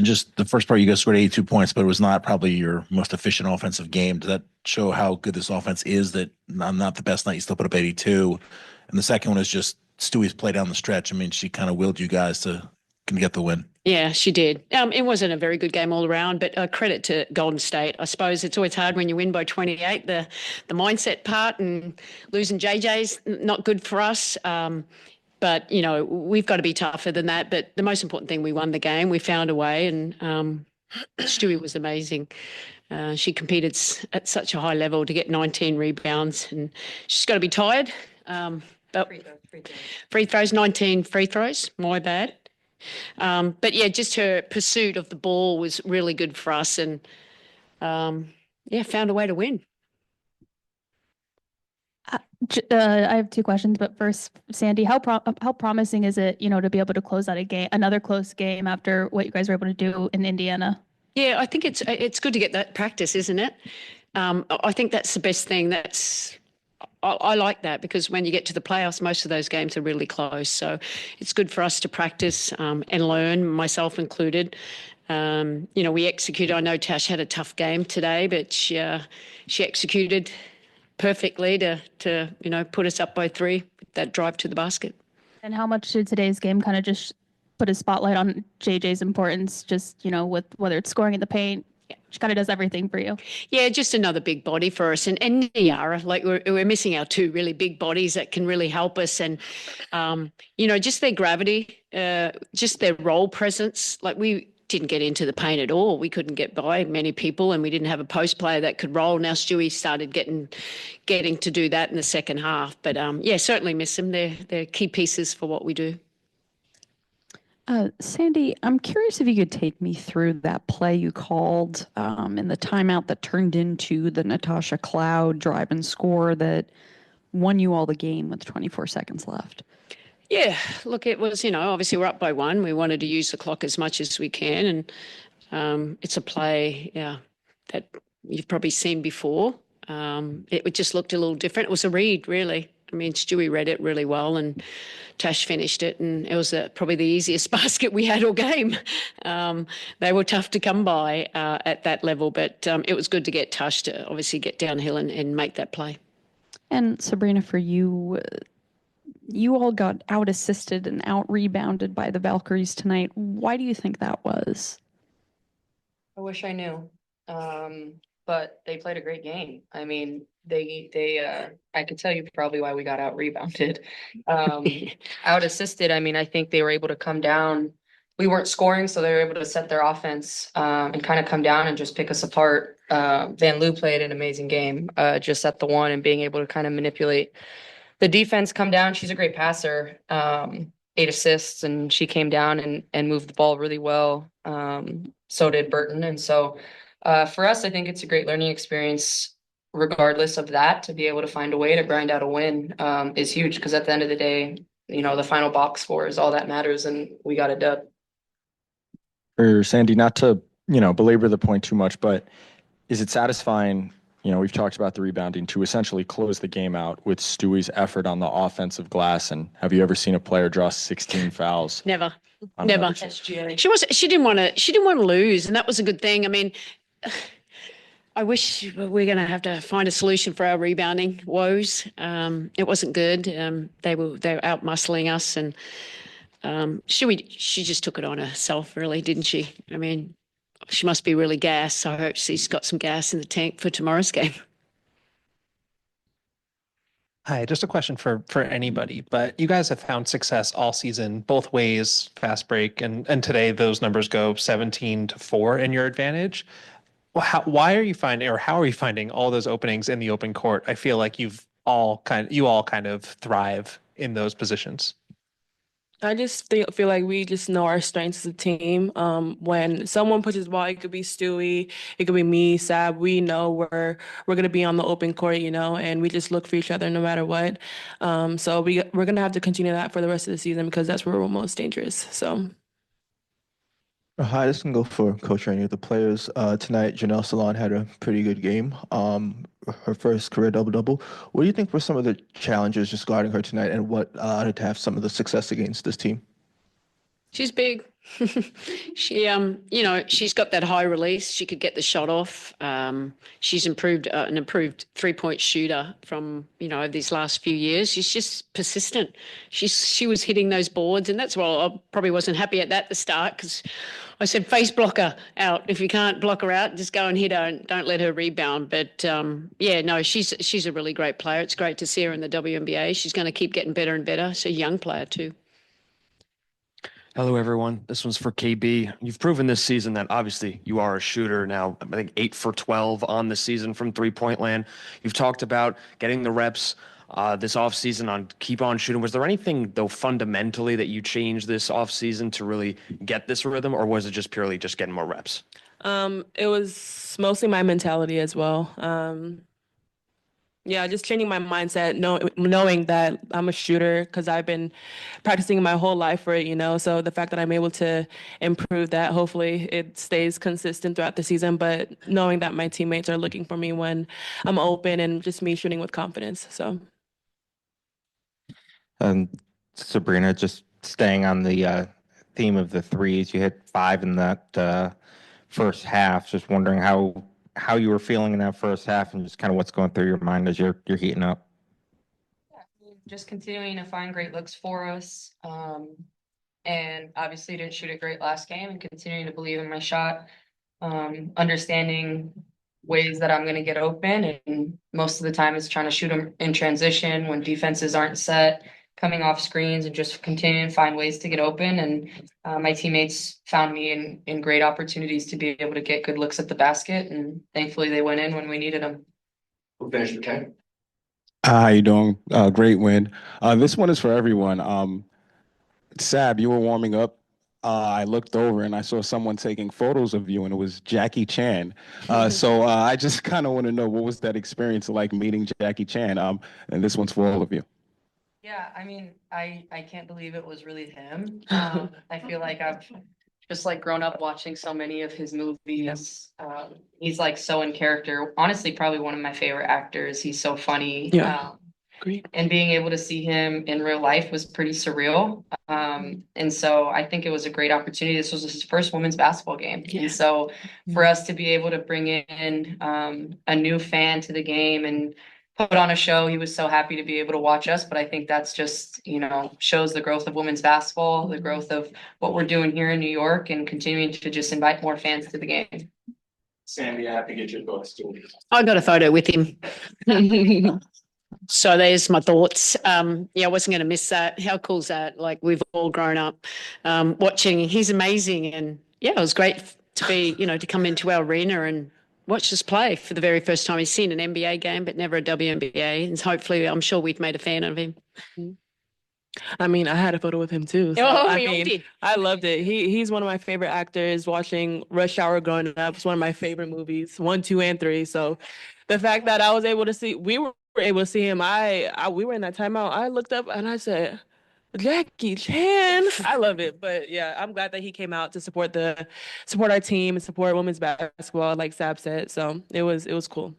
And just the first part, you guys scored 82 points, but it was not probably your most efficient offensive game. Does that show how good this offense is? That not the best night, you still put up 82. And the second one is just Stewie's play down the stretch. I mean, she kind of willed you guys to can get the win. Yeah, she did. It wasn't a very good game all around, but credit to Golden State. I suppose it's always hard when you win by 28. The mindset part and losing JJ's not good for us. But we've got to be tougher than that. But the most important thing, we won the game. We found a way, and Stewie was amazing. She competed at such a high level to get 19 rebounds, and she's got to be tired. But free throws, 19 free throws. My bad. But yeah, just her pursuit of the ball was really good for us, and yeah, found a way to win. I have two questions, but first, Sandy, how promising is it, to be able to close out another close game after what you guys were able to do in Indiana? Yeah, I think it's good to get that practice, isn't it? I think that's the best thing. I like that because when you get to the playoffs, most of those games are really close. So it's good for us to practice and learn, myself included. We executed. I know Tash had a tough game today, but she executed perfectly to put us up by 3, that drive to the basket. And how much did today's game kind of just put a spotlight on JJ's importance, just, with whether it's scoring in the paint? She kind of does everything for you. Yeah, just another big body for us. And Niara, like we're missing our 2 really big bodies that can really help us. And, just their gravity, just their role presence. Like we didn't get into the paint at all. We couldn't get by many people, and we didn't have a post player that could roll. Now Stewie started getting to do that in the second half. But, yeah, certainly miss them. They're key pieces for what we do. Sandy, I'm curious if you could take me through that play you called in the timeout that turned into the Natasha Cloud drive and score that won you all the game with 24 seconds left. Yeah, look, it was, obviously we're up by 1. We wanted to use the clock as much as we can. And it's a play, that you've probably seen before. It just looked a little different. It was a read, really. I mean, Stewie read it really well, and Tash finished it, and it was probably the easiest basket we had all game. They were tough to come by at that level, but it was good to get Tash to obviously get downhill and make that play. And Sabrina, for you, you all got out-assisted and out-rebounded by the Valkyries tonight. Why do you think that was? I wish I knew. But they played a great game. I mean, I could tell you probably why we got out rebounded. Out assisted, I mean, I think they were able to come down. We weren't scoring, so they were able to set their offense and kind of come down and just pick us apart. Van Loo played an amazing game, just at the 1 and being able to kind of manipulate the defense, come down. She's a great passer, 8 assists, and she came down and moved the ball really well. So did Burton. And so for us, I think it's a great learning experience, regardless of that, to be able to find a way to grind out a win is huge, because at the end of the day, the final box score is all that matters, and we got a dub. For Sandy, not to, belabor the point too much, but is it satisfying, we've talked about the rebounding, to essentially close the game out with Stewie's effort on the offensive glass? And have you ever seen a player draw 16 fouls? Never. She didn't want to lose, and that was a good thing. I mean, I wish we're going to have to find a solution for our rebounding woes. It wasn't good. They were out muscling us, and she just took it on herself, really, didn't she? I mean, she must be really gassed. So I hope she's got some gas in the tank for tomorrow's game. Hi, just a question for anybody, but you guys have found success all season, both ways, fast break, and today those numbers go 17-4 in your advantage. Well, why are you finding, or how are you finding all those openings in the open court? I feel like you all kind of thrive in those positions. I just feel like we just know our strengths as a team. When someone pushes the ball, it could be Stewie, it could be me, Sab. We know we're gonna be on the open court, and we just look for each other no matter what. So we're gonna have to continue that for the rest of the season, because that's where we're most dangerous. So. Hi, this can go for Coach Rainey. The players tonight, Janelle Salon had a pretty good game. Her first career double-double. What do you think were some of the challenges just guarding her tonight, and what allowed her to have some of the success against this team? She's big. She, she's got that high release. She could get the shot off. She's improved, an improved 3-point shooter from, these last few years. She's just persistent. She was hitting those boards, and that's why I probably wasn't happy at the start, because I said, face blocker out. If you can't block her out, just go and hit her and don't let her rebound. But no, she's a really great player. It's great to see her in the WNBA. She's going to keep getting better and better. She's a young player too. Hello, everyone. This one's for KB. You've proven this season that obviously you are a shooter now. I think 8 for 12 on the season from three-point land. You've talked about getting the reps this offseason on keep on shooting. Was there anything, though, fundamentally that you changed this offseason to really get this rhythm, or was it just purely just getting more reps? It was mostly my mentality as well. Yeah, just changing my mindset, knowing that I'm a shooter because I've been practicing my whole life for it, So the fact that I'm able to improve that, hopefully it stays consistent throughout the season, but knowing that my teammates are looking for me when I'm open and just me shooting with confidence. So. Sabrina, just staying on the theme of the threes, you hit 5 in that first half. Just wondering how you were feeling in that first half and just kind of what's going through your mind as you're heating up. Yeah, just continuing to find great looks for us. And obviously didn't shoot it great last game, and continuing to believe in my shot, understanding ways that I'm going to get open. And most of the time it's trying to shoot them in transition when defenses aren't set, coming off screens, and just continuing to find ways to get open. And my teammates found me in great opportunities to be able to get good looks at the basket. And thankfully they went in when we needed them. Who finished with 10? How you doing? Great win. This one is for everyone. Sab, you were warming up. I looked over and I saw someone taking photos of you, and it was Jackie Chan. So I just kind of want to know, what was that experience like meeting Jackie Chan? And this one's for all of you. Yeah, I mean, I can't believe it was really him. I feel like I've just grown up watching so many of his movies. He's so in character. Honestly, probably one of my favorite actors. He's so funny. Yeah. Great. And being able to see him in real life was pretty surreal. And so I think it was a great opportunity. This was his first women's basketball game. Yeah. And so for us to be able to bring in a new fan to the game and put on a show, he was so happy to be able to watch us. But I think that's just, shows the growth of women's basketball, the growth of what we're doing here in New York, and continuing to just invite more fans to the game. Sandy, I have to get your thoughts too. I got a photo with him. So there's my thoughts. I wasn't going to miss that. How cool is that? We've all grown up watching. He's amazing. And it was great to be, to come into our arena and watch us play for the very first time. He's seen an NBA game, but never a WNBA. And hopefully, I'm sure we've made a fan of him. I mean, I had a photo with him too. So, I loved it. He's one of my favorite actors. Watching Rush Hour growing up, it's one of my favorite movies, 1, 2, and 3. So the fact that I was able to see, we were able to see him. We were in that timeout. I looked up and I said, Jackie Chan. I love it. But yeah, I'm glad that he came out to support our team and support women's basketball, like Sab said. So it was cool.